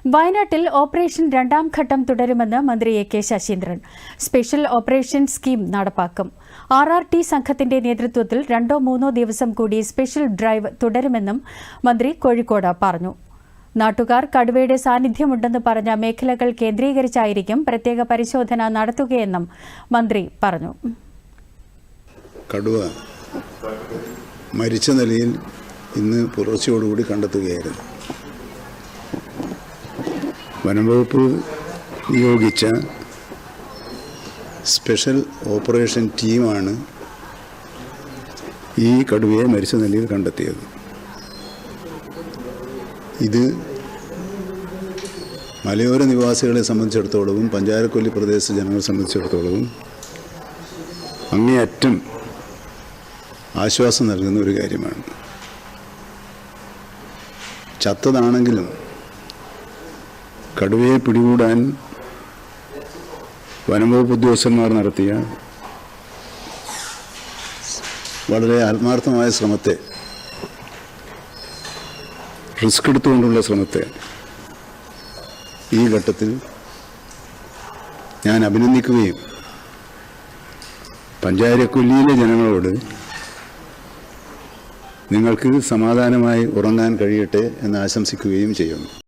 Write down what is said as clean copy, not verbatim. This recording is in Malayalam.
വയനാട്ടിൽ ഓപ്പറേഷൻ രണ്ടാം ഘട്ടം തുടരുമെന്ന് മന്ത്രി AK. Saseendran. Special operation scheme നടപ്പാക്കും. RRT സംഘത്തിന്റെ നേതൃത്വത്തിൽ 2-3 ദിവസം കൂടി സ്പെഷ്യൽ ഡ്രൈവ് തുടരുമെന്നും മന്ത്രി കോഴിക്കോട് പറഞ്ഞു. നാട്ടുകാർ കടുവയുടെ സാന്നിധ്യമുണ്ടെന്ന് പറഞ്ഞ മേഖലകൾ കേന്ദ്രീകരിച്ചായിരിക്കും പ്രത്യേക പരിശോധന നടത്തുകയെന്നും മന്ത്രി പറഞ്ഞു. കടുവ മരിച്ച നിലയിൽ ഇന്ന് പുലർച്ചയോടുകൂടി കണ്ടെത്തുകയായിരുന്നു. വനംവകുപ്പ് നിയോഗിച്ച സ്പെഷ്യൽ ഓപ്പറേഷൻ ടീമാണ് ഈ കടുവയെ മരിച്ച നിലയിൽ കണ്ടെത്തിയത്. ഇത് മലയോര നിവാസികളെ സംബന്ധിച്ചിടത്തോളവും പഞ്ചാരക്കൊല്ലി പ്രദേശ ജനങ്ങളെ സംബന്ധിച്ചിടത്തോളവും അങ്ങേയറ്റം ആശ്വാസം നൽകുന്ന ഒരു കാര്യമാണ്. ചത്തതാണെങ്കിലും കടുവയെ പിടികൂടാൻ വനംവകുപ്പ് ഉദ്യോഗസ്ഥന്മാർ നടത്തിയ വളരെ ആത്മാർത്ഥമായ ശ്രമത്തെ, റിസ്ക് എടുത്തുകൊണ്ടുള്ള ശ്രമത്തെ ഈ ഘട്ടത്തിൽ ഞാൻ അഭിനന്ദിക്കുകയും പഞ്ചാരക്കൊല്ലിയിലെ ജനങ്ങളോട് നിങ്ങൾക്ക് സമാധാനമായി ഉറങ്ങാൻ കഴിയട്ടെ എന്ന് ആശംസിക്കുകയും ചെയ്യുന്നു.